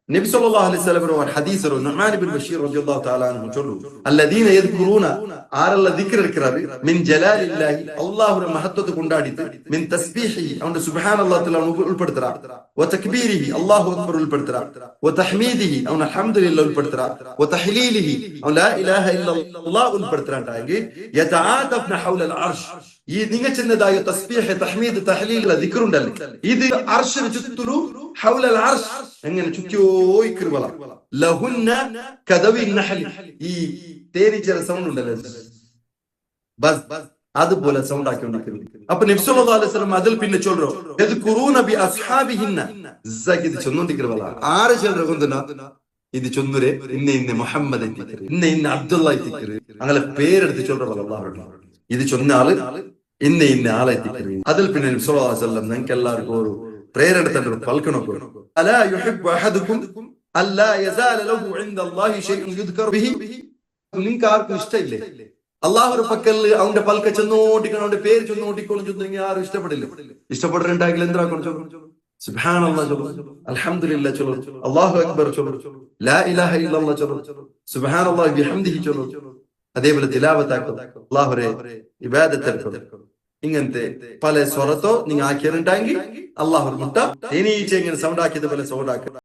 നബി സല്ലല്ലാഹു അലൈഹി വസല്ലം ഒരു ഹദീസ് നുഅ്മാൻ ഇബ്നു ബഷീർ റളിയല്ലാഹു തആല അൻഹു ചൊല്ലു അല്ലദീന യദ്കുറൂന ആരല്ല ദിക്ർ എടുക്കறாரு മിൻ ജലാലില്ലാഹി അല്ലാഹുവിന്റെ മഹത്വത്തെ കൊണ്ടാടിട്ട് മിൻ തസ്ബീഹി അവന്റെ സുബ്ഹാനല്ലാഹ് തആല ഉൾപ്പെടുത്തറ വ തക്ബീരിഹി അല്ലാഹു അക്ബർ ഉൾപ്പെടുത്തറ വ തഹ്മീദിഹി അവൻ അൽഹംദുലില്ലാഹ് ഉൾപ്പെടുത്തറ വ തഹ്ലീലിഹി അവൻ ലാ ഇലാഹ ഇല്ലല്ലാഹ് ഉൾപ്പെടുത്തറണ്ടായെങ്കിൽ യതആതഫ്ന ഹൗലൽ അർശ് ഈ നിങ്ങൾ ചെന്നതായ തസ്ബീഹ് തഹ്മീദ് തഹ്ലീൽ ദിക്ർ ഉണ്ടല്ലോ ഇത് അർശിന് ചുറ്റും ഹൗലൽ അർശ് എങ്ങനെ ചുറ്റിയോയിക്കുവല ലഹുന്ന കദവി നഹൽ ഈ തേനീച്ചയുടെ സൗണ്ട് ഉണ്ടല്ലോ ബസ് അതുപോലെ സൗണ്ട് ആക്കിക്കൊണ്ടിരിക്കുന്നു. അപ്പൊ നബി സല്ലല്ലാഹു അലൈഹി വസല്ലം അതിൽ പിന്നെ ചൊല്ലോ യദ്കുറൂന ബി അസ്ഹാബിഹിന്ന ഇത് ചൊന്നോണ്ടിരിക്കുവല ആരെ ചൊല്ലുന്ന ഇത് ചൊന്നുരെ ഇന്ന മുഹമ്മദ് ഇന്ന അബ്ദുള്ള അങ്ങനെ പേരെടുത്ത് ചൊല്ലുവല അല്ലാഹു ഇത് ചൊന്നാല് ഇന്ന ആളെ അതിൽ പിന്നെ നബി സല്ലല്ലാഹു അലൈഹി വസല്ലം നിങ്ങൾക്ക് എല്ലാവർക്കും ഒരു പ്രേരണ തന്നെ പൽക്കണൊക്കെ അലാ യുഹിബ്ബു അഹദുക്കും അല്ലാ യസാല ലഹു ഇൻദല്ലാഹി ശൈഉൻ യുദ്കറു ബിഹി നിങ്ങൾക്ക് ആർക്കും ഇഷ്ടമില്ലേ അല്ലാഹുവിന്റെ പക്കൽ അവന്റെ പൽക്ക ചെന്നോട്ടിക്കണം അവന്റെ പേര് ചെന്നോട്ടിക്കണം ചെന്നെങ്കിൽ ആരും ഇഷ്ടപ്പെടില്ല. ഇഷ്ടപ്പെട്ടിട്ടുണ്ടെങ്കിൽ എന്താക്കണം ചൊല്ലു സുബ്ഹാനല്ലാഹ് ചൊല്ലു അൽഹംദുലില്ലാഹ് ചൊല്ലു അല്ലാഹു അക്ബർ ചൊല്ലു ലാ ഇലാഹ ഇല്ലല്ലാഹ് ചൊല്ലു സുബ്ഹാനല്ലാഹി ബിഹംദിഹി ചൊല്ലു അതേപോലെ തിലാവത്താക്കും അല്ലാഹുവേ ഇബാദത്ത് എടുക്കും. ഇങ്ങനത്തെ പല സ്വരത്തോ നിങ്ങൾ ആക്കിയിട്ടുണ്ടെങ്കിൽ അല്ലാഹു മുട്ട തേനീച്ച ഇങ്ങനെ സൗണ്ട് ആക്കിയത് പോലെ സൗണ്ട് ആക്കുക.